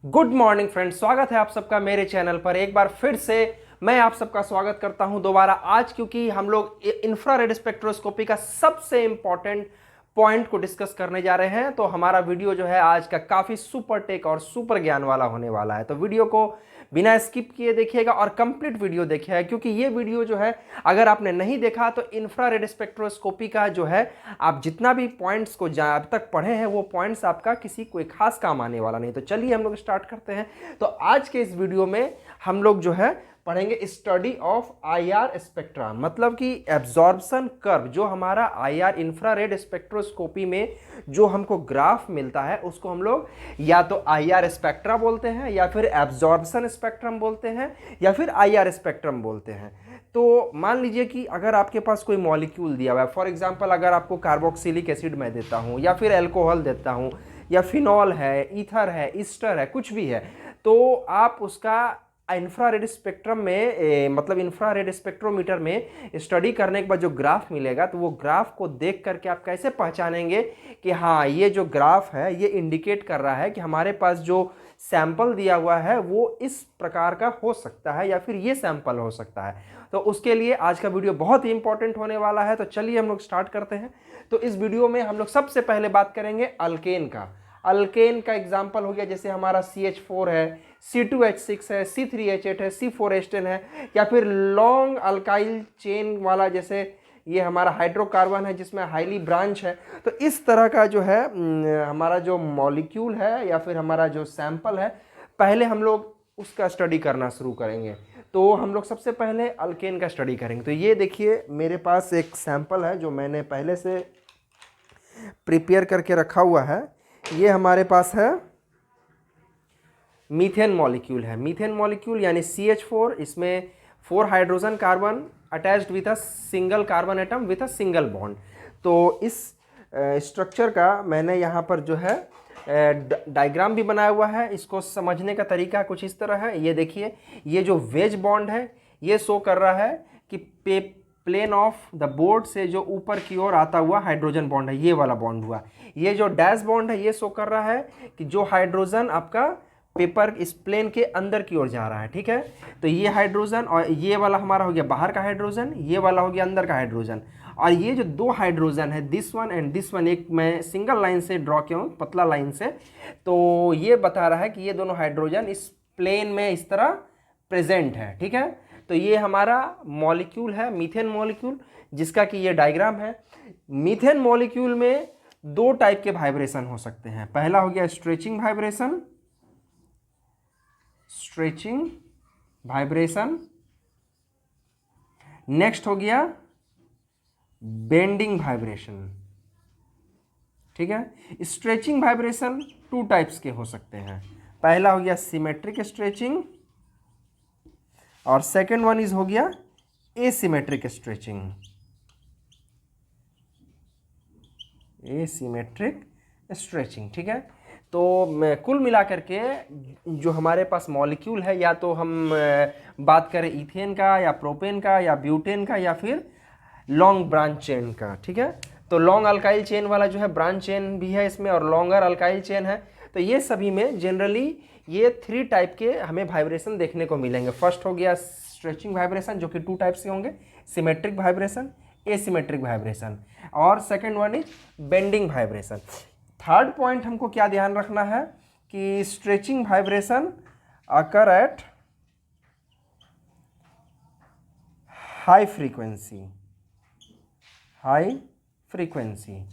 Good morning friends, स्वागत है आप सबका मेरे चैनल पर। एक बार फिर से मैं आप सबका स्वागत करता हूं दोबारा आज, क्योंकि हम लोग इंफ्रारेड स्पेक्ट्रोस्कोपी का सबसे इंपॉर्टेंट पॉइंट को डिस्कस करने जा रहे हैं। तो हमारा वीडियो जो है आज का काफी सुपर टेक और सुपर ज्ञान वाला होने वाला है। तो वीडियो को बिना स्किप किए देखिएगा और कंप्लीट वीडियो देखिएगा, क्योंकि ये वीडियो जो है अगर आपने नहीं देखा तो इंफ्रारेड स्पेक्ट्रोस्कोपी का जो है आप जितना भी पॉइंट्स को अब तक पढ़े हैं वो पॉइंट्स आपका किसी कोई खास काम आने वाला नहीं। तो चलिए हम लोग स्टार्ट करते हैं। तो आज के इस वीडियो में हम लोग जो है पढ़ेंगे स्टडी ऑफ आईआर स्पेक्ट्रा, मतलब कि एब्जॉर्प्शन कर्व। जो हमारा आईआर इंफ्रारेड स्पेक्ट्रोस्कोपी में जो हमको ग्राफ मिलता है उसको हम लोग या तो आईआर स्पेक्ट्रा बोलते हैं, या फिर एब्जॉर्प्शन स्पेक्ट्रम बोलते हैं, या फिर आईआर स्पेक्ट्रम बोलते हैं। तो मान लीजिए कि अगर आपके पास कोई मॉलिक्यूल दिया हुआ है, फॉर एग्जांपल अगर आपको कार्बोक्सिलिक एसिड मैं देता हूं, या फिर अल्कोहल देता हूं, या फिनॉल है, ईथर है, ईस्टर है, कुछ भी है, तो आप उसका इंफ्रारेड स्पेक्ट्रम में मतलब इंफ्रारेड स्पेक्ट्रोमीटर में स्टडी करने के बाद जो ग्राफ मिलेगा, तो वो ग्राफ को देख करके आप कैसे पहचानेंगे कि हाँ ये जो ग्राफ है ये इंडिकेट कर रहा है कि हमारे पास जो सैंपल दिया हुआ है वो इस प्रकार का हो सकता है या फिर ये सैंपल हो सकता है। तो उसके लिए आज का वीडियो बहुत ही इंपॉर्टेंट होने वाला है। तो चलिए हम लोग स्टार्ट करते हैं। तो इस वीडियो में हम लोग सबसे पहले बात करेंगे अल्केन का। अल्केन का एग्जाम्पल हो गया जैसे हमारा CH4 है, C2H6 है, C3H8 है, C4H10 है, या फिर लॉन्ग अल्काइल चेन वाला जैसे ये हमारा हाइड्रोकार्बन है जिसमें हाईली ब्रांच है। तो इस तरह का जो है हमारा जो मॉलिक्यूल है या फिर हमारा जो सैंपल है, पहले हम लोग उसका स्टडी करना शुरू करेंगे। तो हम लोग सबसे पहले अल्केन का स्टडी करेंगे। तो ये देखिए मेरे पास एक सैंपल है जो मैंने पहले से प्रिपेयर करके रखा हुआ है। ये हमारे पास है मीथेन मॉलिक्यूल है। मीथेन मॉलिक्यूल यानी CH4, इसमें 4 hydrogen carbon attached with a single carbon atom with a single bond. तो इस स्ट्रक्चर का मैंने यहाँ पर जो है डायग्राम भी बनाया हुआ है। इसको समझने का तरीका कुछ इस तरह है। ये देखिए, ये जो वेज बॉन्ड है ये शो कर रहा है कि प्लेन ऑफ द बोर्ड से जो ऊपर की ओर आता हुआ हाइड्रोजन बॉन्ड है, ये वाला बॉन्ड हुआ। ये जो डैश बॉन्ड है ये शो कर रहा है कि जो हाइड्रोजन आपका पेपर इस प्लेन के अंदर की ओर जा रहा है। ठीक है, तो ये हाइड्रोजन और ये वाला हमारा हो गया बाहर का हाइड्रोजन, ये वाला हो गया अंदर का हाइड्रोजन। और ये जो दो हाइड्रोजन है, this one and this one, एक मैं सिंगल लाइन से ड्रॉ किया हूँ, पतला लाइन से। तो ये बता रहा है कि ये दोनों हाइड्रोजन इस प्लेन में इस तरह प्रेजेंट है। ठीक है, तो ये हमारा मॉलिक्यूल है मीथेन मॉलिक्यूल, जिसका कि ये डायग्राम है। मीथेन मॉलिक्यूल में दो टाइप के वाइब्रेशन हो सकते हैं। पहला हो गया stretching vibration, stretching vibration. Next हो गया बेंडिंग वाइब्रेशन। ठीक है, स्ट्रेचिंग वाइब्रेशन 2 टाइप्स के हो सकते हैं। पहला हो गया सिमेट्रिक स्ट्रेचिंग और सेकेंड वन इज हो गया एसिमेट्रिक स्ट्रेचिंग। Asymmetric stretching. ठीक है, तो कुल मिलाकर के जो हमारे पास मॉलिक्यूल है, या तो हम बात करें इथेन का या प्रोपेन का या ब्यूटेन का या फिर लॉन्ग ब्रांच चेन का। ठीक है, तो लॉन्ग अल्काइल चेन वाला जो है ब्रांच चेन भी है इसमें और लॉन्गर अल्काइल चेन है। तो ये सभी में जनरली ये 3 टाइप के हमें वाइब्रेशन देखने को मिलेंगे। फर्स्ट हो गया स्ट्रेचिंग वाइब्रेशन जो कि 2 टाइप से होंगे, सिमेट्रिक वाइब्रेशन, एसिमेट्रिक वाइब्रेशन, और second one is bending vibration. Third point हमको क्या ध्यान रखना है कि stretching vibration occur at high frequency, high frequency.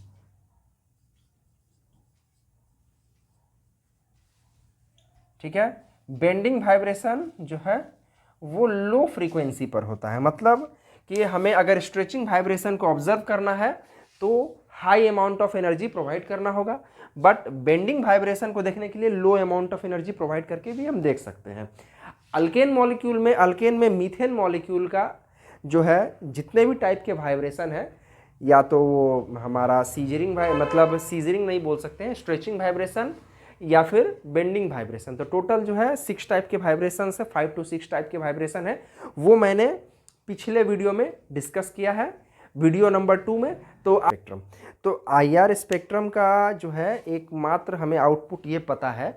ठीक है, बेंडिंग वाइब्रेशन जो है वो लो फ्रीक्वेंसी पर होता है। मतलब कि हमें अगर स्ट्रेचिंग वाइब्रेशन को ऑब्जर्व करना है तो high amount of energy provide करना होगा, बट बेंडिंग वाइब्रेशन को देखने के लिए लो अमाउंट ऑफ एनर्जी प्रोवाइड करके भी हम देख सकते हैं। अल्केन मॉलिक्यूल में, अल्केन में मीथेन मॉलिक्यूल का जो है जितने भी टाइप के वाइब्रेशन है, या तो वो हमारा सीजरिंग मतलब सीजरिंग नहीं बोल सकते हैं, स्ट्रेचिंग वाइब्रेशन या फिर बेंडिंग वाइब्रेशन। तो टोटल जो है 6 टाइप के वाइब्रेशन है, 5 to 6 टाइप के वाइब्रेशन है। वो मैंने पिछले वीडियो में डिस्कस किया है, वीडियो नंबर 2 में। तो स्पेक्ट्रम, तो आईआर स्पेक्ट्रम का जो है एकमात्र हमें आउटपुट ये पता है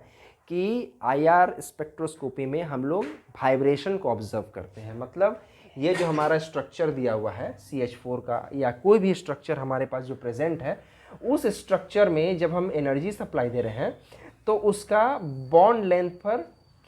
कि आईआर स्पेक्ट्रोस्कोपी में हम लोग वाइब्रेशन को ऑब्जर्व करते हैं। मतलब ये जो हमारा स्ट्रक्चर दिया हुआ है CH4 का या कोई भी स्ट्रक्चर हमारे पास जो प्रेजेंट है, उस स्ट्रक्चर में जब हम एनर्जी सप्लाई दे रहे हैं तो उसका बॉन्ड लेंथ पर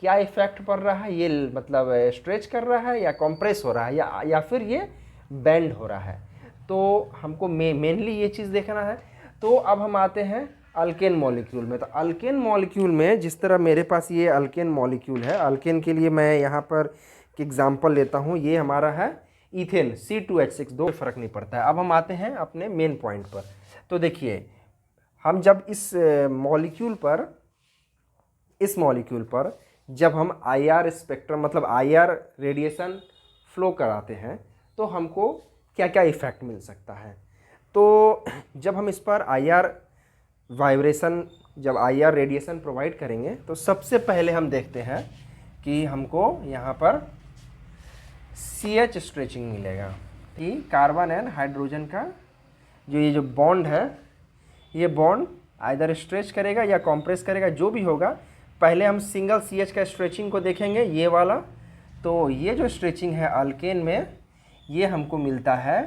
क्या इफेक्ट पड़ रहा है, ये मतलब स्ट्रेच कर रहा है या कंप्रेस हो रहा है या फिर ये बेंड हो रहा है। तो हमको मेनली ये चीज़ देखना है। तो अब हम आते हैं अल्केन मॉलिक्यूल में। तो अल्केन मॉलिक्यूल में जिस तरह मेरे पास ये अल्केन मॉलिक्यूल है, अल्केन के लिए मैं यहाँ पर एग्जाम्पल लेता हूँ, ये हमारा है इथेन C2H6, दो फर्क नहीं पड़ता है। अब हम आते हैं अपने मेन पॉइंट पर। तो देखिए, हम जब इस मॉलिक्यूल पर जब हम आईआर स्पेक्ट्रम मतलब आईआर रेडिएशन फ्लो कराते हैं तो हमको क्या क्या इफ़ेक्ट मिल सकता है। तो जब हम इस पर आईआर रेडिएशन प्रोवाइड करेंगे तो सबसे पहले हम देखते हैं कि हमको यहाँ पर CH स्ट्रेचिंग मिलेगा कि कार्बन एंड हाइड्रोजन का ये जो बॉन्ड है, ये बॉन्ड आइदर स्ट्रेच करेगा या कॉम्प्रेस करेगा, जो भी होगा। पहले हम सिंगल CH का स्ट्रेचिंग को देखेंगे, ये वाला। तो ये जो स्ट्रेचिंग है अल्केन में, ये हमको मिलता है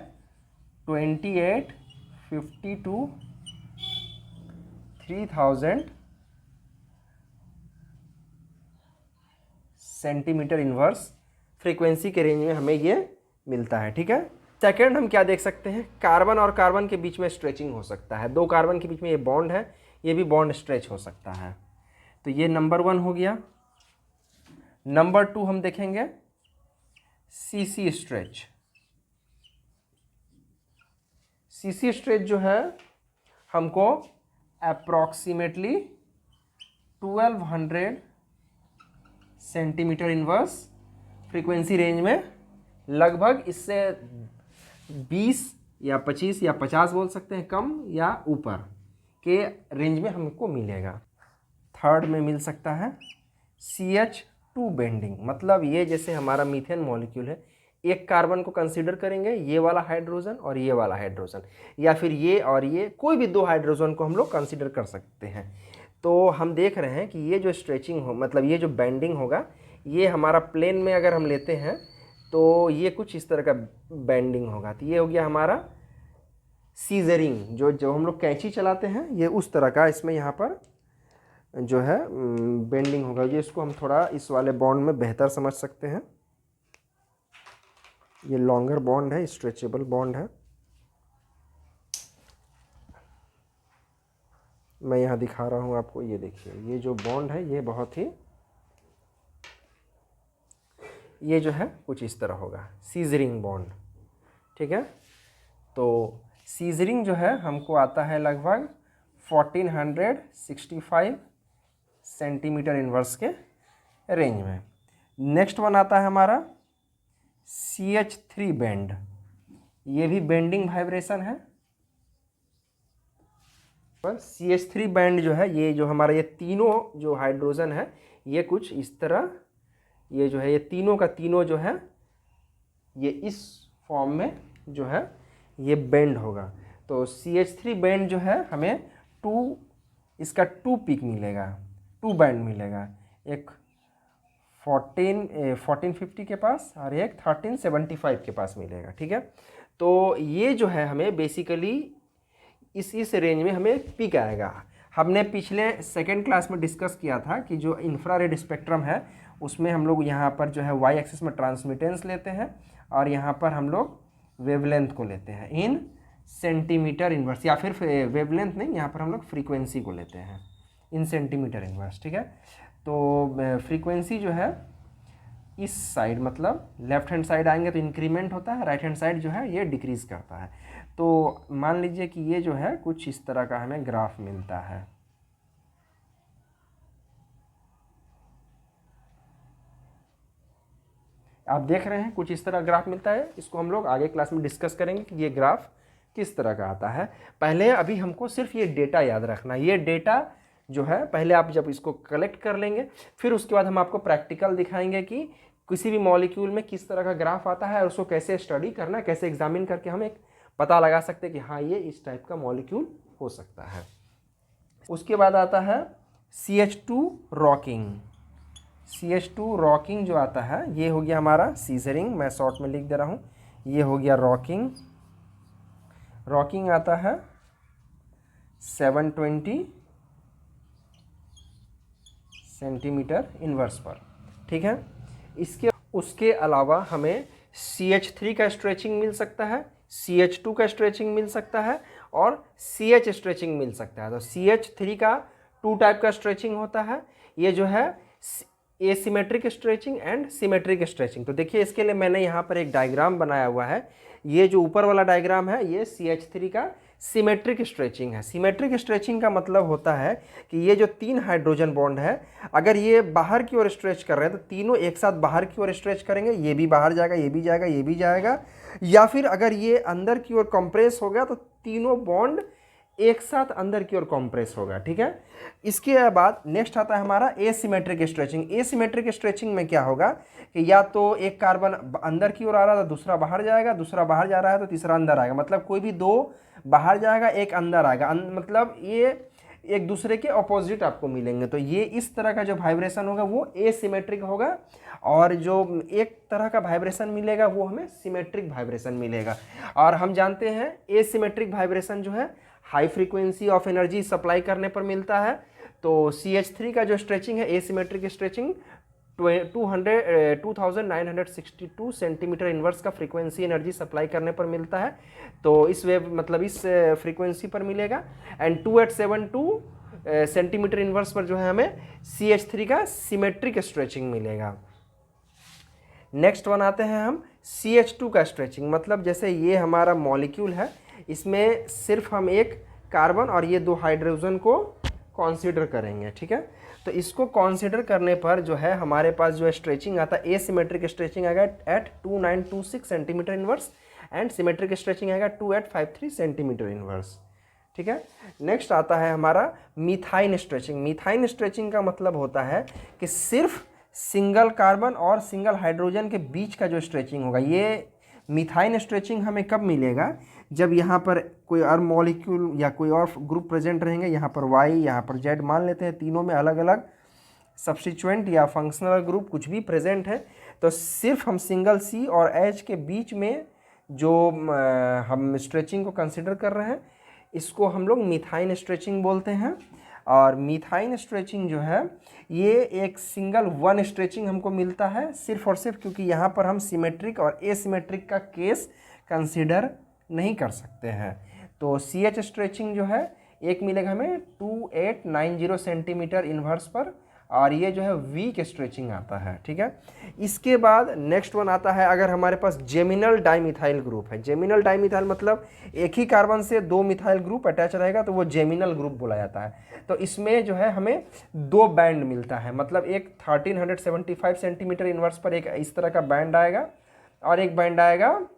2850 to 3000 सेंटीमीटर इनवर्स फ्रीक्वेंसी के रेंज में हमें ये मिलता है। ठीक है। सेकंड हम क्या देख सकते हैं, कार्बन और कार्बन के बीच में स्ट्रेचिंग हो सकता है। दो कार्बन के बीच में ये बॉन्ड है, ये भी बॉन्ड स्ट्रेच हो सकता है। तो ये नंबर 1 हो गया। नंबर 2 हम देखेंगे CC स्ट्रेच। CC स्ट्रेच जो है हमको approximately 1200 centimetre inverse frequency range में, लगभग इससे 20 या 25 या 50 बोल सकते हैं, कम या ऊपर के रेंज में हमको मिलेगा। थर्ड में मिल सकता है CH2 बेंडिंग। मतलब ये जैसे हमारा मीथेन मॉलिक्यूल है, एक कार्बन को कंसीडर करेंगे, ये वाला हाइड्रोजन और ये वाला हाइड्रोजन, या फिर ये और ये, कोई भी दो हाइड्रोजन को हम लोग कंसीडर कर सकते हैं। तो हम देख रहे हैं कि ये जो स्ट्रेचिंग हो, मतलब ये जो बेंडिंग होगा, ये हमारा प्लेन में अगर हम लेते हैं तो ये कुछ इस तरह का बेंडिंग होगा। तो ये हो गया हमारा सीजरिंग, जो हम लोग कैंची चलाते हैं, ये उस तरह का इसमें यहाँ पर जो है बेंडिंग होगा। ये इसको हम थोड़ा इस वाले बॉन्ड में बेहतर समझ सकते हैं। ये लॉन्गर बॉन्ड है, स्ट्रेचेबल बॉन्ड है। मैं यहाँ दिखा रहा हूँ आपको, ये देखिए, ये जो बॉन्ड है ये बहुत ही, ये जो है कुछ इस तरह होगा, सीजरिंग बॉन्ड। ठीक है। तो सीजरिंग जो है हमको आता है लगभग 1465 सेंटीमीटर इनवर्स के रेंज में। नेक्स्ट वन आता है हमारा CH3 बेंड। ये भी बेंडिंग वाइब्रेशन है। पर CH3 बैंड जो है, ये जो हमारा ये तीनों जो हाइड्रोजन है, ये कुछ इस तरह, ये जो है ये तीनों का तीनों जो है ये इस फॉर्म में जो है ये बेंड होगा। तो CH3 बैंड जो है हमें इसका 2 पीक मिलेगा, 2 बैंड मिलेगा, एक 1450 के पास और एक 1375 के पास मिलेगा। ठीक है। तो ये जो है हमें बेसिकली इस रेंज में हमें पीक आएगा। हमने पिछले सेकेंड क्लास में डिस्कस किया था कि जो इंफ्रारेड स्पेक्ट्रम है उसमें हम लोग यहाँ पर जो है वाई एक्सिस में ट्रांसमिटेंस लेते हैं और यहाँ पर हम लोग वेवलेंथ को लेते हैं इन सेंटीमीटर इनवर्स, या फिर वेवलेंथ नहीं, यहाँ पर हम लोग फ्रीक्वेंसी को लेते हैं इन सेंटीमीटर इनवर्स। ठीक है। तो फ्रीक्वेंसी जो है इस साइड, मतलब लेफ्ट हैंड साइड आएंगे तो इंक्रीमेंट होता है, राइट हैंड साइड जो है ये डिक्रीज़ करता है। तो मान लीजिए कि ये जो है कुछ इस तरह का हमें ग्राफ मिलता है। आप देख रहे हैं कुछ इस तरह ग्राफ मिलता है। इसको हम लोग आगे क्लास में डिस्कस करेंगे कि ये ग्राफ किस तरह का आता है। पहले अभी हमको सिर्फ ये डेटा याद रखना। ये डेटा जो है पहले आप जब इसको कलेक्ट कर लेंगे, फिर उसके बाद हम आपको प्रैक्टिकल दिखाएंगे कि किसी भी मॉलिक्यूल में किस तरह का ग्राफ आता है और उसको कैसे स्टडी करना है, कैसे एग्जामिन करके हम एक पता लगा सकते हैं कि हाँ ये इस टाइप का मॉलिक्यूल हो सकता है। उसके बाद आता है CH2 रॉकिंग, CH2 रॉकिंग जो आता है ये हो गया हमारा सीजरिंग, मैं शॉर्ट में लिख दे रहा हूँ, ये हो गया रॉकिंग। रॉकिंग आता है 720 सेंटीमीटर इनवर्स पर, ठीक है। उसके अलावा हमें CH3 का स्ट्रेचिंग मिल सकता है, CH2 का स्ट्रेचिंग मिल सकता है और CH स्ट्रेचिंग मिल सकता है। तो CH3 का 2 टाइप का स्ट्रेचिंग होता है, ये जो है asymmetric stretching and symmetric stretching. तो देखिए इसके लिए मैंने यहाँ पर एक डायग्राम बनाया हुआ है, ये जो ऊपर वाला डायग्राम है ये CH3 का सिमेट्रिक स्ट्रेचिंग है। सिमेट्रिक स्ट्रेचिंग का मतलब होता है कि ये जो 3 हाइड्रोजन बॉन्ड है, अगर ये बाहर की ओर स्ट्रेच कर रहे हैं तो तीनों एक साथ बाहर की ओर स्ट्रेच करेंगे, ये भी बाहर जाएगा, ये भी जाएगा, ये भी जाएगा। या फिर अगर ये अंदर की ओर कंप्रेस हो गया तो तीनों बॉन्ड एक साथ अंदर की ओर कंप्रेस होगा, ठीक है। इसके बाद नेक्स्ट आता है हमारा एसिमेट्रिक स्ट्रेचिंग। एसिमेट्रिक स्ट्रेचिंग में क्या होगा कि या तो एक कार्बन अंदर की ओर आ रहा है तो दूसरा बाहर जाएगा, दूसरा बाहर जा रहा है तो तीसरा अंदर आएगा, मतलब कोई भी 2 बाहर जाएगा, एक अंदर आएगा, मतलब ये एक दूसरे के अपोजिट आपको मिलेंगे। तो ये इस तरह का जो वाइब्रेशन होगा वो एसिमेट्रिक होगा, और जो एक तरह का वाइब्रेशन मिलेगा वो हमें सिमेट्रिक वाइब्रेशन मिलेगा। और हम जानते हैं एसिमेट्रिक वाइब्रेशन जो है high frequency of energy supply करने पर मिलता है। तो CH3 का जो स्ट्रेचिंग है एसिमेट्रिक स्ट्रेचिंग 2962 सेंटीमीटर इनवर्स का फ्रीक्वेंसी एनर्जी सप्लाई करने पर मिलता है। तो इस वेव मतलब इस फ्रीक्वेंसी पर मिलेगा। एंड 2872 सेंटीमीटर इनवर्स पर जो है हमें CH3 का सिमेट्रिक स्ट्रेचिंग मिलेगा। नेक्स्ट वन आते हैं हम CH2 का स्ट्रेचिंग, मतलब जैसे ये हमारा मॉलिक्यूल है, इसमें सिर्फ हम एक कार्बन और ये 2 हाइड्रोजन को कंसीडर करेंगे, ठीक है। तो इसको कंसीडर करने पर जो है हमारे पास जो स्ट्रेचिंग आता है एसिमेट्रिक स्ट्रेचिंग आएगा at 2926 centimetre inverse and symmetric stretching आएगा 2853 सेंटीमीटर इनवर्स, ठीक है। नेक्स्ट आता है हमारा मीथाइन स्ट्रेचिंग। मीथाइन स्ट्रेचिंग का मतलब होता है कि सिर्फ सिंगल कार्बन और सिंगल हाइड्रोजन के बीच का जो स्ट्रेचिंग होगा, ये मीथाइन स्ट्रेचिंग हमें कब मिलेगा, जब यहाँ पर कोई और मॉलिक्यूल या कोई और ग्रुप प्रेजेंट रहेंगे, यहाँ पर Y, यहाँ पर Z मान लेते हैं, तीनों में अलग अलग सब्स्टिट्यूएंट या फंक्शनल ग्रुप कुछ भी प्रेजेंट है, तो सिर्फ हम सिंगल C और H के बीच में जो हम स्ट्रेचिंग को कंसिडर कर रहे हैं इसको हम लोग मीथाइन स्ट्रेचिंग बोलते हैं। और मीथाइन स्ट्रेचिंग जो है ये एक सिंगल वन स्ट्रेचिंग हमको मिलता है सिर्फ और सिर्फ क्योंकि यहाँ पर हम सिमेट्रिक और एसिमेट्रिक का केस कंसिडर नहीं कर सकते हैं। तो CH स्ट्रेचिंग जो है एक मिलेगा हमें 2890 सेंटीमीटर इनवर्स पर, और ये जो है वीक स्ट्रेचिंग आता है, ठीक है। इसके बाद नेक्स्ट वन आता है, अगर हमारे पास जेमिनल डाइमिथाइल ग्रुप है। जेमिनल डाइमिथाइल मतलब एक ही कार्बन से 2 मिथाइल ग्रुप अटैच रहेगा तो वो जेमिनल ग्रुप बोला जाता है। तो इसमें जो है हमें 2 बैंड मिलता है, मतलब एक 1375 सेंटीमीटर इनवर्स पर एक इस तरह का बैंड आएगा और एक बैंड आएगा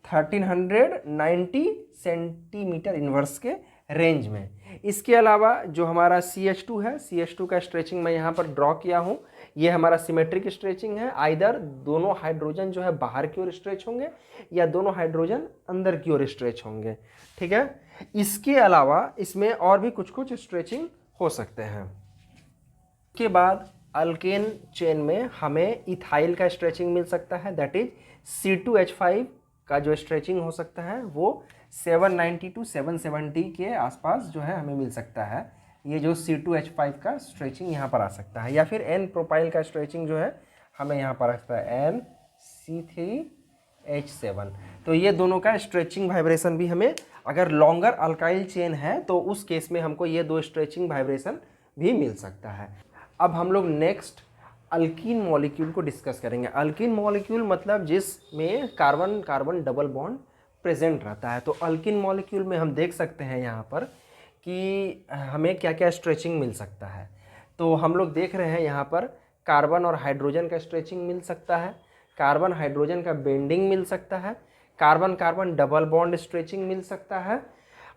1390 सेंटीमीटर इनवर्स के रेंज में। इसके अलावा जो हमारा CH2 है, CH2 का स्ट्रेचिंग मैं यहाँ पर ड्रॉ किया हूँ, ये हमारा सिमेट्रिक स्ट्रेचिंग है। आइदर दोनों हाइड्रोजन जो है बाहर की ओर स्ट्रेच होंगे या दोनों हाइड्रोजन अंदर की ओर स्ट्रेच होंगे, ठीक है। इसके अलावा इसमें और भी कुछ कुछ स्ट्रेचिंग हो सकते हैं। इसके बाद अल्केन चेन में हमें इथाइल का स्ट्रेचिंग मिल सकता है, दैट इज C2H5 का जो स्ट्रेचिंग हो सकता है वो 790 to 770 के आसपास जो है हमें मिल सकता है। ये जो C2H5 का स्ट्रेचिंग यहाँ पर आ सकता है, या फिर N प्रोपाइल का स्ट्रेचिंग जो है हमें यहाँ पर आ सकता है NC3H7। तो ये दोनों का स्ट्रेचिंग वाइब्रेशन भी हमें, अगर लॉन्गर अल्काइल चेन है तो उस केस में हमको ये 2 स्ट्रेचिंग वाइब्रेशन भी मिल सकता है। अब हम लोग नेक्स्ट अल्कीन मॉलिक्यूल को डिस्कस करेंगे। अल्कीन मॉलिक्यूल मतलब जिसमें carbon carbon double bond present रहता है। तो अल्कीन मॉलिक्यूल में हम देख सकते हैं यहाँ पर कि हमें क्या क्या स्ट्रेचिंग मिल सकता है। तो हम लोग देख रहे हैं यहाँ पर कार्बन और हाइड्रोजन का स्ट्रेचिंग मिल सकता है, कार्बन हाइड्रोजन का बेंडिंग मिल सकता है, carbon carbon double bond stretching मिल सकता है,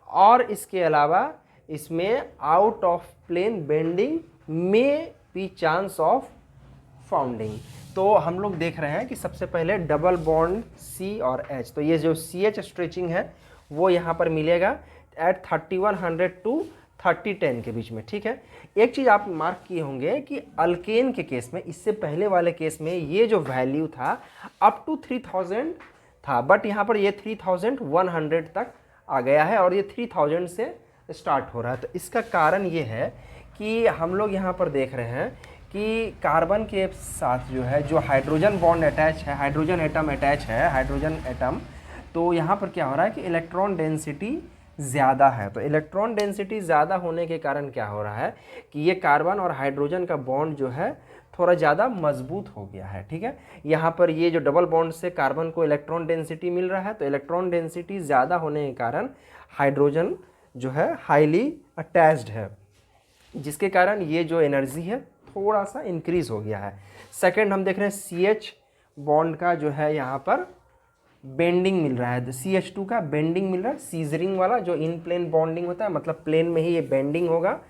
और इसके अलावा इसमें आउट ऑफ प्लेन बेंडिंग में भी चांस ऑफ फाउंडिंग। तो हम लोग देख रहे हैं कि सबसे पहले डबल बॉन्ड C और H, तो ये जो CH स्ट्रेचिंग है वो यहाँ पर मिलेगा एट 3100 to 30-10 के बीच में, ठीक है। एक चीज़ आप मार्क किए होंगे कि अल्केन के केस में, इससे पहले वाले केस में ये जो वैल्यू था अप टू 3000 था, बट यहाँ पर ये 3100 तक आ गया है और ये 3000 से स्टार्ट हो रहा है। तो इसका कारण ये है कि हम लोग यहाँ पर देख रहे हैं कि कार्बन के साथ जो है जो हाइड्रोजन बॉन्ड अटैच है, हाइड्रोजन एटम अटैच है, हाइड्रोजन एटम, तो यहाँ पर क्या हो रहा है कि इलेक्ट्रॉन डेंसिटी ज़्यादा है। तो इलेक्ट्रॉन डेंसिटी ज़्यादा होने के कारण क्या हो रहा है कि ये कार्बन और हाइड्रोजन का बॉन्ड जो है थोड़ा ज़्यादा मजबूत हो गया है, ठीक है। यहाँ पर ये जो डबल बॉन्ड से कार्बन को इलेक्ट्रॉन डेंसिटी मिल रहा है, तो इलेक्ट्रॉन डेंसिटी ज़्यादा होने के कारण हाइड्रोजन जो है हाईली अटैच्ड है, जिसके कारण ये जो एनर्जी है थोड़ा सा इंक्रीज हो गया है। सेकंड हम देख रहे हैं CH बॉन्ड का जो है यहाँ पर बेंडिंग मिल रहा है, CH2 का बेंडिंग मिल रहा है, सीजरिंग वाला जो इन प्लेन बॉन्डिंग होता है, मतलब प्लेन में ही ये बेंडिंग होगा।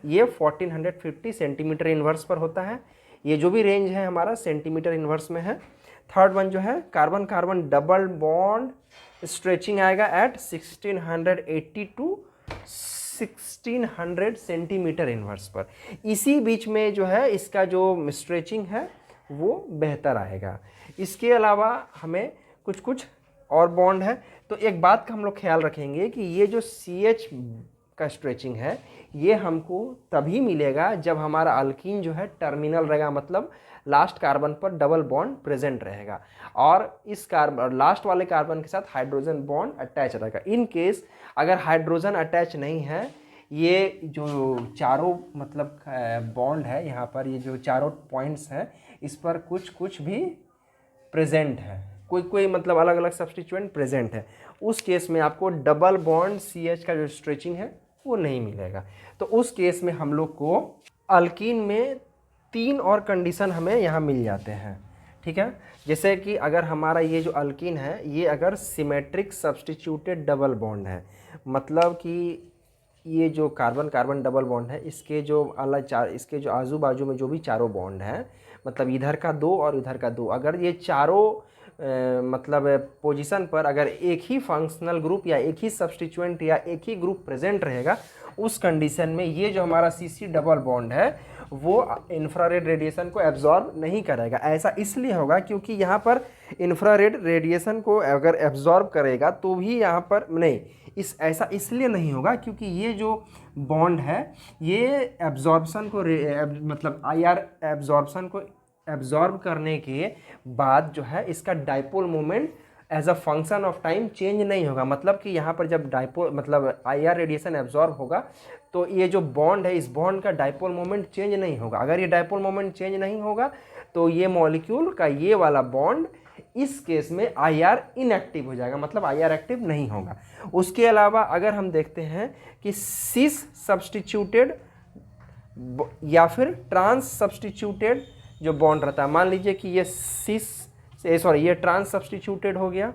ये 1450 सेंटीमीटर इनवर्स पर होता है। ये जो भी रेंज है हमारा सेंटीमीटर इनवर्स में है। थर्ड वन जो है carbon carbon double bond stretching आएगा एट 1680 टू 1600 सेंटीमीटर इनवर्स पर। इसी बीच में जो है इसका जो स्ट्रेचिंग है वो बेहतर आएगा। इसके अलावा हमें कुछ कुछ और बॉन्ड है, तो एक बात का हम लोग ख्याल रखेंगे कि ये जो CH का स्ट्रेचिंग है ये हमको तभी मिलेगा जब हमारा अल्कीन जो है टर्मिनल रहेगा, मतलब लास्ट कार्बन पर डबल बॉन्ड प्रेजेंट रहेगा और इस कार्बन लास्ट वाले कार्बन के साथ हाइड्रोजन बॉन्ड अटैच रहेगा। इन केस अगर हाइड्रोजन अटैच नहीं है, ये जो चारों मतलब बॉन्ड है यहाँ पर, ये जो चारों पॉइंट्स हैं इस पर कुछ कुछ भी प्रेजेंट है, कोई कोई मतलब अलग अलग सब्स्टिट्यूएंट प्रेजेंट है, उस केस में आपको डबल बॉन्ड CH का जो स्ट्रेचिंग है वो नहीं मिलेगा। तो उस केस में हम लोग को अल्कीन में 3 और कंडीशन हमें यहाँ मिल जाते हैं, ठीक है। जैसे कि अगर हमारा ये जो अल्कीन है ये अगर सिमेट्रिक सब्स्टिट्यूटेड डबल बॉन्ड है, मतलब कि ये जो कार्बन कार्बन डबल बॉन्ड है इसके जो अलग इसके जो आजू बाजू में जो भी चारों बॉन्ड हैं, मतलब इधर का 2 और इधर का 2, अगर ये चारों मतलब पोजीशन पर अगर एक ही फंक्शनल ग्रुप या एक ही सब्स्टिट्यूएंट या एक ही ग्रुप प्रेजेंट रहेगा, उस कंडीशन में ये जो हमारा CC डबल बॉन्ड है वो इंफ्रारेड रेडिएशन को एब्जॉर्ब नहीं करेगा। ऐसा इसलिए होगा क्योंकि यहाँ पर इंफ्रारेड रेडिएशन को अगर एब्जॉर्ब करेगा तो भी यहाँ पर नहीं, ऐसा इसलिए नहीं होगा क्योंकि ये जो बॉन्ड है ये एब्जॉर्बसन को मतलब IR एब्जॉर्बसन को एब्जॉर्ब करने के बाद जो है इसका dipole moment as a function of time change नहीं होगा। मतलब कि यहाँ पर जब डाइपोल मतलब IR रेडिएशन एब्जॉर्ब होगा तो ये जो बॉन्ड है इस बॉन्ड का डाइपोल मोमेंट चेंज नहीं होगा। अगर ये डाइपोल मोमेंट चेंज नहीं होगा तो ये मॉलिक्यूल का ये वाला बॉन्ड इस केस में IR इनएक्टिव हो जाएगा, मतलब IR एक्टिव नहीं होगा। उसके अलावा अगर हम देखते हैं कि सिस सब्स्टिट्यूटेड या फिर ट्रांस सब्स्टिट्यूटेड जो बॉन्ड रहता है, मान लीजिए कि ये ट्रांस सब्स्टिट्यूटेड हो गया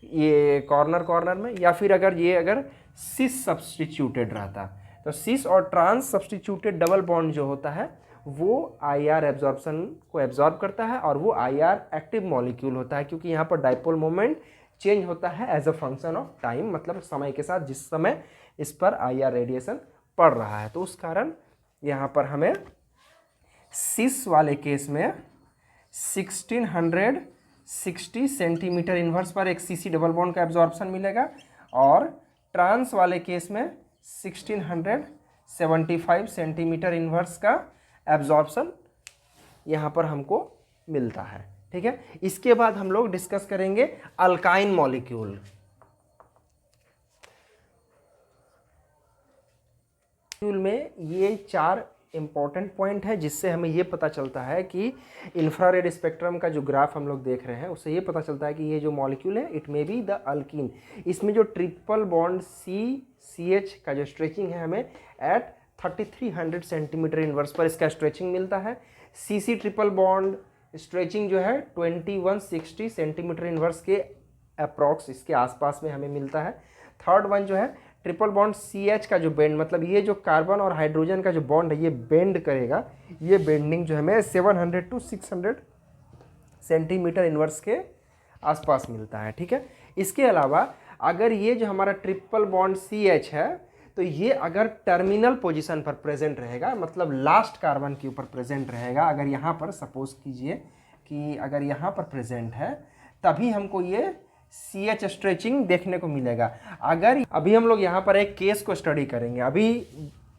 ये कॉर्नर कॉर्नर में, या फिर अगर सिस सब्स्टिट्यूटेड रहता, तो सिस और ट्रांस सब्स्टिट्यूटेड डबल बॉन्ड जो होता है वो IR एब्जॉर्प्शन को एब्जॉर्ब करता है और वो IR एक्टिव मॉलिक्यूल होता है, क्योंकि यहाँ पर डाइपोल मोमेंट चेंज होता है as a function of time, मतलब समय के साथ जिस समय इस पर IR रेडिएशन पड़ रहा है। तो उस कारण यहाँ पर हमें सिस वाले केस में 1660 सेंटीमीटर इनवर्स पर एक CC डबल बॉन्ड का एब्जॉर्प्शन मिलेगा और ट्रांस वाले केस में 1675 सेंटीमीटर इनवर्स का एब्जॉर्प्शन यहाँ पर हमको मिलता है, ठीक है। इसके बाद हम लोग डिस्कस करेंगे अल्काइन मॉलिक्यूल में। ये 4 इंपॉर्टेंट पॉइंट है जिससे हमें ये पता चलता है कि इंफ्रारेड स्पेक्ट्रम का जो ग्राफ हम लोग देख रहे हैं उससे ये पता चलता है कि ये जो मॉलिक्यूल है it may be the alkyne. इसमें जो ट्रिपल बॉन्ड CH का जो स्ट्रेचिंग है हमें एट 3300 सेंटीमीटर इनवर्स पर इसका स्ट्रेचिंग मिलता है। CC ट्रिपल बॉन्ड स्ट्रेचिंग जो है 2160 सेंटीमीटर इनवर्स के अप्रॉक्स इसके आसपास में हमें मिलता है। थर्ड वन जो है ट्रिपल बॉन्ड CH का जो बेंड, मतलब ये जो कार्बन और हाइड्रोजन का जो बॉन्ड है ये बेंड करेगा, ये बेंडिंग जो है हमें 700 टू 600 सेंटीमीटर इनवर्स के आसपास मिलता है, ठीक है। इसके अलावा अगर ये जो हमारा ट्रिपल बॉन्ड CH है तो ये अगर टर्मिनल पोजीशन पर प्रेजेंट रहेगा, मतलब लास्ट कार्बन के ऊपर प्रेजेंट रहेगा, अगर यहाँ पर सपोज कीजिए कि अगर यहाँ पर प्रेजेंट है, तभी हमको ये CH स्ट्रेचिंग देखने को मिलेगा। अगर अभी हम लोग यहाँ पर एक केस को स्टडी करेंगे, अभी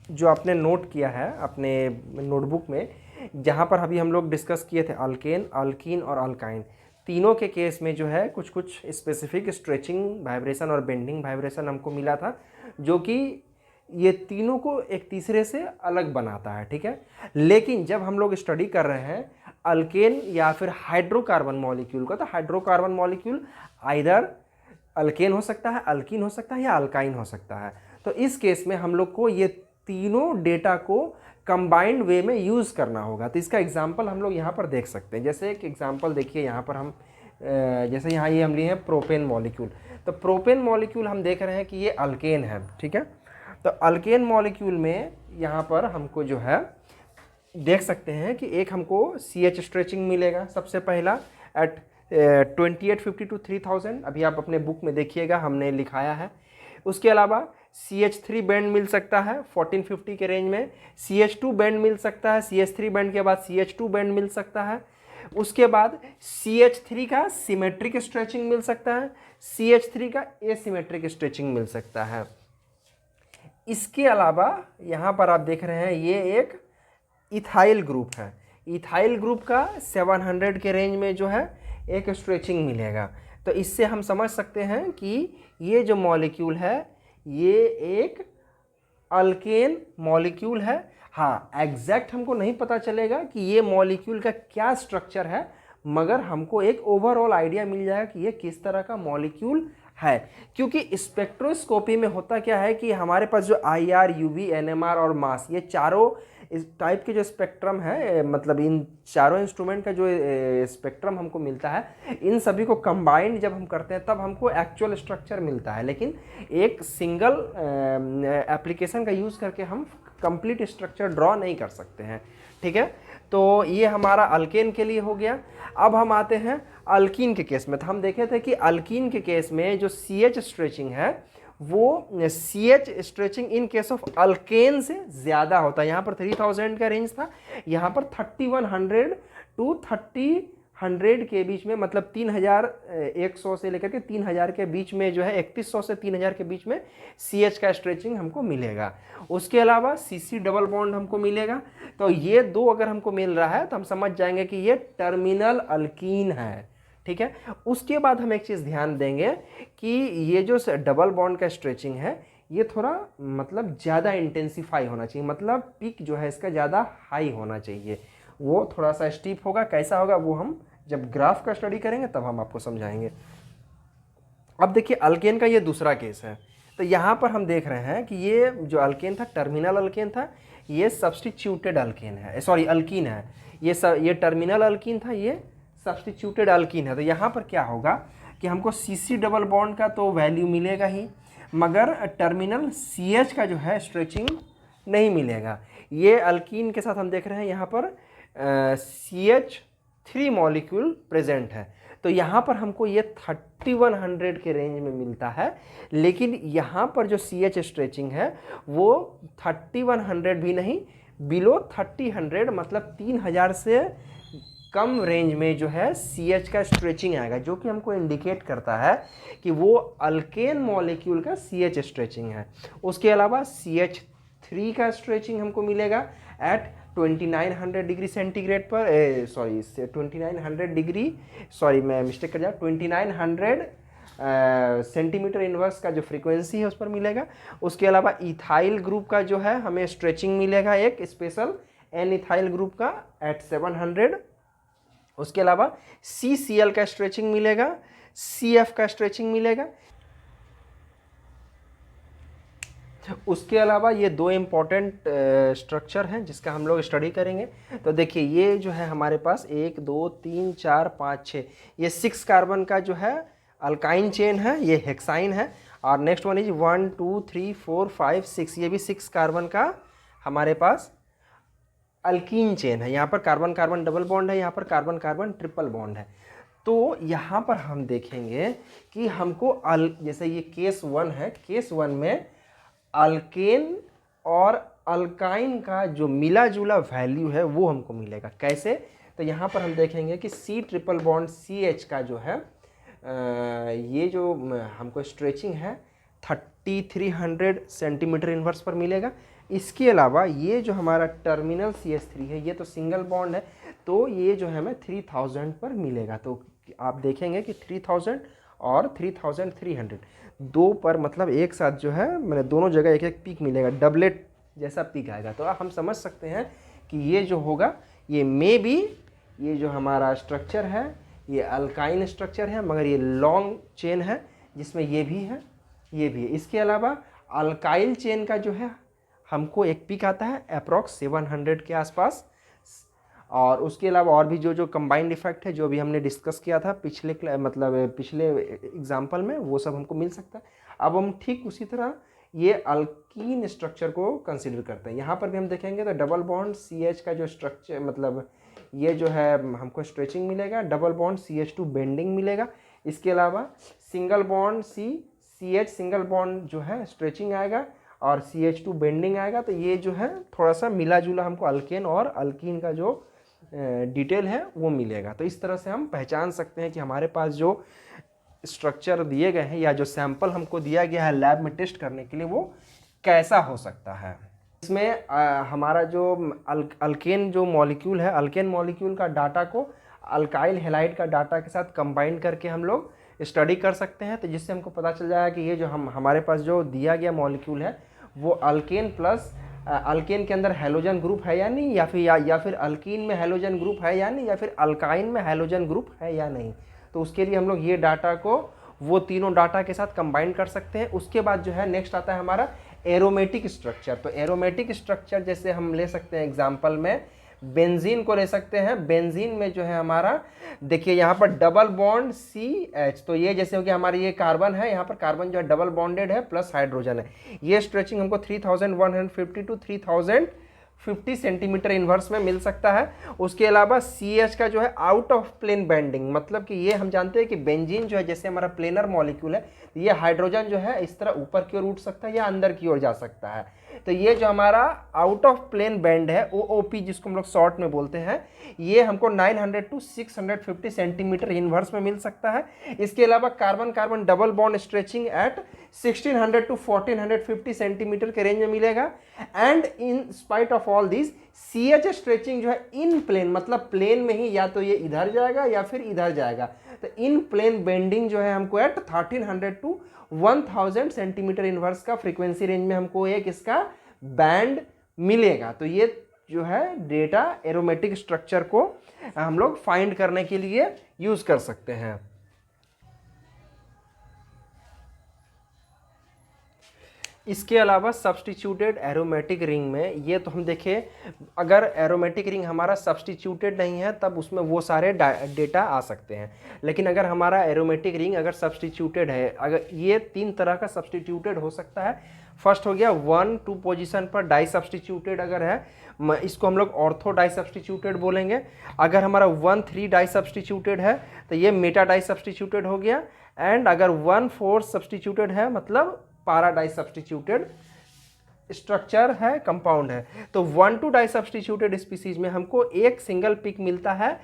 जो आपने नोट किया है अपने नोटबुक में, जहाँ पर अभी हम लोग डिस्कस किए थे अल्केन, अल्कीन और अल्काइन, तीनों के केस में जो है कुछ कुछ स्पेसिफिक स्ट्रेचिंग वाइब्रेशन और बेंडिंग वाइब्रेशन हमको मिला था, जो कि ये तीनों को एक तीसरे से अलग बनाता है, ठीक है। लेकिन जब हम लोग स्टडी कर रहे हैं अल्केन या फिर हाइड्रोकार्बन मॉलिक्यूल का, तो हाइड्रोकार्बन मॉलिक्यूल आइदर अल्केन हो सकता है, अल्कीन हो सकता है या अल्काइन हो सकता है। तो इस केस में हम लोग को ये तीनों डेटा को कंबाइंड वे में यूज़ करना होगा। तो इसका एग्जांपल हम लोग यहाँ पर देख सकते हैं। जैसे एक एग्जांपल देखिए, यहाँ पर हम जैसे यहाँ ये हम लिए हैं प्रोपेन मॉलिक्यूल, तो प्रोपेन मॉलिक्यूल हम देख रहे हैं कि ये अल्केन है, ठीक है। तो अल्केन मॉलिक्यूल में यहाँ पर हमको जो है देख सकते हैं कि एक हमको CH स्ट्रेचिंग मिलेगा सबसे पहला एट 2850 to 3000, अभी आप अपने बुक में देखिएगा हमने लिखाया है। उसके अलावा CH3 बैंड मिल सकता है 1450 के रेंज में, CH2 बैंड मिल सकता है, CH3 बैंड के बाद CH2 बैंड मिल सकता है। उसके बाद CH3 का सिमेट्रिक स्ट्रेचिंग मिल सकता है, CH3 का एसिमेट्रिक स्ट्रेचिंग मिल सकता है। इसके अलावा यहाँ पर आप देख रहे हैं ये एक इथाइल ग्रुप है, इथाइल ग्रुप का 700 के रेंज में जो है एक स्ट्रेचिंग मिलेगा। तो इससे हम समझ सकते हैं कि ये जो मॉलिक्यूल है ये एक अल्केन मॉलिक्यूल है। हाँ, एग्जैक्ट हमको नहीं पता चलेगा कि ये मॉलिक्यूल का क्या स्ट्रक्चर है, मगर हमको एक ओवरऑल आइडिया मिल जाएगा कि ये किस तरह का मॉलिक्यूल है। क्योंकि स्पेक्ट्रोस्कोपी में होता क्या है कि हमारे पास जो IR, UV, NMR और मास, ये चारों इस टाइप के जो स्पेक्ट्रम है, मतलब इन चारों इंस्ट्रूमेंट का जो स्पेक्ट्रम हमको मिलता है, इन सभी को कंबाइंड जब हम करते हैं तब हमको एक्चुअल स्ट्रक्चर मिलता है। लेकिन एक सिंगल एप्लीकेशन का यूज़ करके हम कंप्लीट स्ट्रक्चर ड्रॉ नहीं कर सकते हैं, ठीक है। तो ये हमारा अल्केन के लिए हो गया। अब हम आते हैं अल्कीन के केस में। तो हम देखे थे कि अल्कीन के केस में जो CH स्ट्रेचिंग है वो CH stretching in case of alkane से ज़्यादा होता है। यहाँ पर 3000 का रेंज था, यहाँ पर 3100 to 3000 के बीच में, मतलब 3100 से लेकर के 3000 के बीच में जो है, 3100 से 3000 के बीच में CH का स्ट्रेचिंग हमको मिलेगा। उसके अलावा CC डबल बॉन्ड हमको मिलेगा। तो ये दो अगर हमको मिल रहा है तो हम समझ जाएंगे कि ये टर्मिनल अल्कीन है, ठीक है। उसके बाद हम एक चीज़ ध्यान देंगे कि ये जो डबल बॉन्ड का स्ट्रेचिंग है ये थोड़ा मतलब ज़्यादा इंटेंसिफाई होना चाहिए, मतलब पीक जो है इसका ज़्यादा हाई होना चाहिए। वो थोड़ा सा स्टीप होगा, कैसा होगा वो हम जब ग्राफ का स्टडी करेंगे तब हम आपको समझाएंगे। अब देखिए अल्केन का ये दूसरा केस है। तो यहाँ पर हम देख रहे हैं कि ये जो अल्केन था टर्मिनल अल्केन था, ये सब्स्टिट्यूटेड अल्केन है, सॉरी अल्कीन है। ये टर्मिनल अल्कीन था, ये सब्स्टिट्यूटेड अल्कीन है। तो यहाँ पर क्या होगा कि हमको CC डबल बॉन्ड का तो वैल्यू मिलेगा ही, मगर टर्मिनल CH का जो है स्ट्रेचिंग नहीं मिलेगा। ये अल्कीन के साथ हम देख रहे हैं यहाँ पर CH3 मॉलिक्यूल प्रेजेंट है। तो यहाँ पर हमको ये 3100 के रेंज में मिलता है, लेकिन यहाँ पर जो CH स्ट्रेचिंग है वो 3100 भी नहीं, बिलो 3000, मतलब 3000 से कम रेंज में जो है CH का स्ट्रेचिंग आएगा, जो कि हमको इंडिकेट करता है कि वो अल्केन मॉलिक्यूल का CH स्ट्रेचिंग है। उसके अलावा CH3 का स्ट्रेचिंग हमको मिलेगा एट 2900 डिग्री सेंटीग्रेड पर, 2900 डिग्री, मैं मिस्टेक कर जाऊँ, 2900 सेंटीमीटर इनवर्स का जो फ्रीक्वेंसी है उस पर मिलेगा। उसके अलावा इथाइल ग्रुप का जो है हमें स्ट्रेचिंग मिलेगा एक स्पेशल N इथाइल ग्रुप का एट 700। उसके अलावा CCl का स्ट्रेचिंग मिलेगा, CF का स्ट्रेचिंग मिलेगा। उसके अलावा ये दो इम्पॉर्टेंट स्ट्रक्चर हैं जिसका हम लोग स्टडी करेंगे। तो देखिए ये जो है हमारे पास 1 2 3 4 5 6, ये 6 कार्बन का जो है अल्काइन चेन है, ये हेक्साइन है। और नेक्स्ट वन इज 1 2 3 4 5 6, ये भी 6 कार्बन का हमारे पास अल्कीन चेन है। यहाँ पर कार्बन कार्बन डबल बॉन्ड है, यहाँ पर कार्बन कार्बन ट्रिपल बॉन्ड है। तो यहाँ पर हम देखेंगे कि हमको जैसे ये केस 1 है, केस 1 में अल्केन और अल्काइन का जो मिला जुला वैल्यू है वो हमको मिलेगा। कैसे? तो यहाँ पर हम देखेंगे कि C ट्रिपल बॉन्ड CH का जो है ये जो हमको स्ट्रेचिंग है 3300 सेंटीमीटर इन्वर्स पर मिलेगा। इसके अलावा ये जो हमारा टर्मिनल CH3 है ये तो सिंगल बॉन्ड है, तो ये जो है हमें 3000 पर मिलेगा। तो आप देखेंगे कि 3000 और 3300 दो पर मतलब एक साथ जो है मैंने दोनों जगह एक एक पीक मिलेगा, डबलेट जैसा पीक आएगा। तो हम समझ सकते हैं कि ये जो होगा ये मे बी ये जो हमारा स्ट्रक्चर है ये अल्काइन स्ट्रक्चर है, मगर ये लॉन्ग चेन है जिसमें ये भी है ये भी है। इसके अलावा अल्काइल चेन का जो है हमको एक पीक आता है अप्रॉक्स 700 के आसपास, और उसके अलावा और भी जो कंबाइंड इफेक्ट है जो भी हमने डिस्कस किया था पिछले एग्जाम्पल में, वो सब हमको मिल सकता है। अब हम ठीक उसी तरह ये अल्कीन स्ट्रक्चर को कंसिडर करते हैं। यहाँ पर भी हम देखेंगे तो डबल बॉन्ड CH का जो स्ट्रक्चर मतलब ये जो है हमको स्ट्रेचिंग मिलेगा, डबल बॉन्ड CH2 बेंडिंग मिलेगा। इसके अलावा single bond CH single bond जो है स्ट्रेचिंग आएगा और CH2 बेंडिंग आएगा। तो ये जो है थोड़ा सा मिला जुला हमको अल्केन और अल्कीन का जो डिटेल है वो मिलेगा। तो इस तरह से हम पहचान सकते हैं कि हमारे पास जो स्ट्रक्चर दिए गए हैं या जो सैंपल हमको दिया गया है लैब में टेस्ट करने के लिए वो कैसा हो सकता है। इसमें हमारा जो अल्केन जो मॉलिक्यूल है, अल्केन मॉलिक्यूल का डाटा को अल्काइल हैलाइड का डाटा के साथ कंबाइन करके हम लोग स्टडी कर सकते हैं। तो जिससे हमको पता चल जाएगा कि ये जो हमारे पास जो दिया गया मॉलिक्यूल है वो अल्केन प्लस अल्केन के अंदर हैलोजन ग्रुप है या नहीं, या फिर अल्कीन में हैलोजन ग्रुप है या नहीं, या फिर अल्काइन में हैलोजन ग्रुप है या नहीं। तो उसके लिए हम लोग ये डाटा को वो तीनों डाटा के साथ कंबाइन कर सकते हैं। उसके बाद जो है नेक्स्ट आता है हमारा एरोमेटिक स्ट्रक्चर। तो एरोमेटिक स्ट्रक्चर जैसे हम ले सकते हैं एग्जांपल में बेंजीन को ले सकते हैं। बेंजीन में जो है हमारा देखिए यहाँ पर डबल बॉन्ड CH, तो ये जैसे हो गया हमारा ये कार्बन है, यहाँ पर कार्बन जो है डबल बॉन्डेड है प्लस हाइड्रोजन है। ये स्ट्रेचिंग हमको 3150 टू 3050 सेंटीमीटर इन्वर्स में मिल सकता है। उसके अलावा CH का जो है आउट ऑफ प्लेन बेंडिंग, मतलब कि ये हम जानते हैं कि बेंजीन जो है जैसे हमारा प्लेनर मॉलिक्यूल है, ये हाइड्रोजन जो है इस तरह ऊपर की ओर उठ सकता है या अंदर की ओर जा सकता है। तो ये जो हमारा आउट ऑफ प्लेन बैंड है OOP जिसको हम लोग शॉर्ट में बोलते हैं, ये हमको 900 टू 650 सेंटीमीटर इनवर्स में मिल सकता है। इसके अलावा carbon carbon double bond stretching at 1600 to 1450 centimetre के रेंज में मिलेगा। And in spite of all this CH stretching जो है इन प्लेन, मतलब प्लेन में ही या तो ये इधर जाएगा या फिर इधर जाएगा। तो इन प्लेन बेंडिंग जो है हमको एट 1300 टू 1000 सेंटीमीटर इनवर्स का फ्रीक्वेंसी रेंज में हमको एक इसका बैंड मिलेगा। तो ये जो है डेटा एरोमेटिक स्ट्रक्चर को हम लोग फाइंड करने के लिए यूज कर सकते हैं। इसके अलावा सब्सटीट्यूटेड एरोमेटिक रिंग में ये तो हम देखें, अगर एरोमेटिक रिंग हमारा सब्सटीट्यूटेड नहीं है तब उसमें वो सारे डेटा आ सकते हैं। लेकिन अगर हमारा एरोमेटिक रिंग अगर सब्सटीट्यूटेड है, अगर ये तीन तरह का सब्सटीट्यूटेड हो सकता है। फर्स्ट हो गया 1-2 पोजीशन पर डाई सब्सटीट्यूटेड अगर है, इसको हम लोग ऑर्थो डाई सब्सटीट्यूटेड बोलेंगे। अगर हमारा 1-3 डाई सब्सटीट्यूटेड है तो ये मेटा डाई सब्सटीट्यूटेड हो गया। एंड अगर 1-4 सब्सटीट्यूटेड है मतलब पारा डाई सब्सटीट्यूटेड स्ट्रक्चर है, कंपाउंड है। तो 1-2 डाई सब्सटीट्यूटेड स्पीसीज में हमको एक सिंगल पिक मिलता है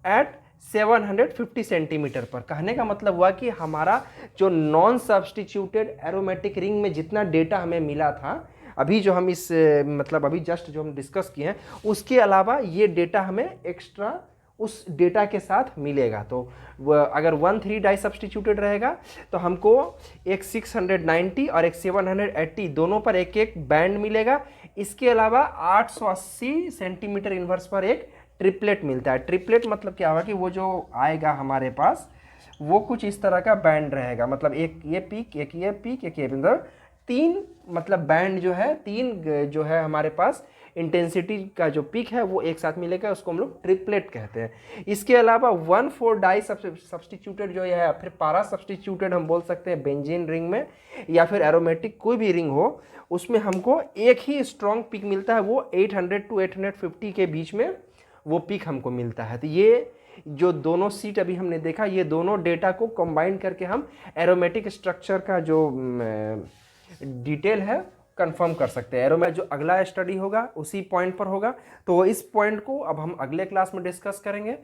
एट 750 सेंटीमीटर पर। कहने का मतलब हुआ कि हमारा जो नॉन सब्सटीट्यूटेड एरोमेटिक रिंग में जितना डेटा हमें मिला था अभी जो हम इस मतलब अभी जस्ट जो हम डिस्कस किए हैं, उसके अलावा ये डेटा हमें एक्स्ट्रा उस डेटा के साथ मिलेगा। तो अगर 1-3 डाई सब्सटीट्यूटेड रहेगा तो हमको एक 690 और एक 780 दोनों पर एक एक बैंड मिलेगा। इसके अलावा 880 सेंटीमीटर इनवर्स पर एक ट्रिपलेट मिलता है। ट्रिपलेट मतलब क्या होगा कि वो जो आएगा हमारे पास वो कुछ इस तरह का बैंड रहेगा, मतलब एक ये पीक, एक ये पीक, एक ये, मतलब तीन मतलब बैंड जो है, तीन जो है हमारे पास इंटेंसिटी का जो पीक है वो एक साथ मिलेगा, उसको हम लोग ट्रिपलेट कहते हैं। इसके अलावा 1-4 डाई सब्सटीट्यूटेड जो है, फिर पारा सब्सटीट्यूटेड हम बोल सकते हैं बेंजीन रिंग में, या फिर एरोमेटिक कोई भी रिंग हो, उसमें हमको एक ही स्ट्रॉन्ग पीक मिलता है, वो 800 टू 850 के बीच में वो पीक हमको मिलता है। तो ये जो दोनों सीट अभी हमने देखा, ये दोनों डेटा को कंबाइन करके हम एरोमेटिक स्ट्रक्चर का जो डिटेल है, कंफर्म कर सकते हैं। एरो में जो अगला स्टडी होगा उसी पॉइंट पर होगा, तो इस पॉइंट को अब हम अगले क्लास में डिस्कस करेंगे।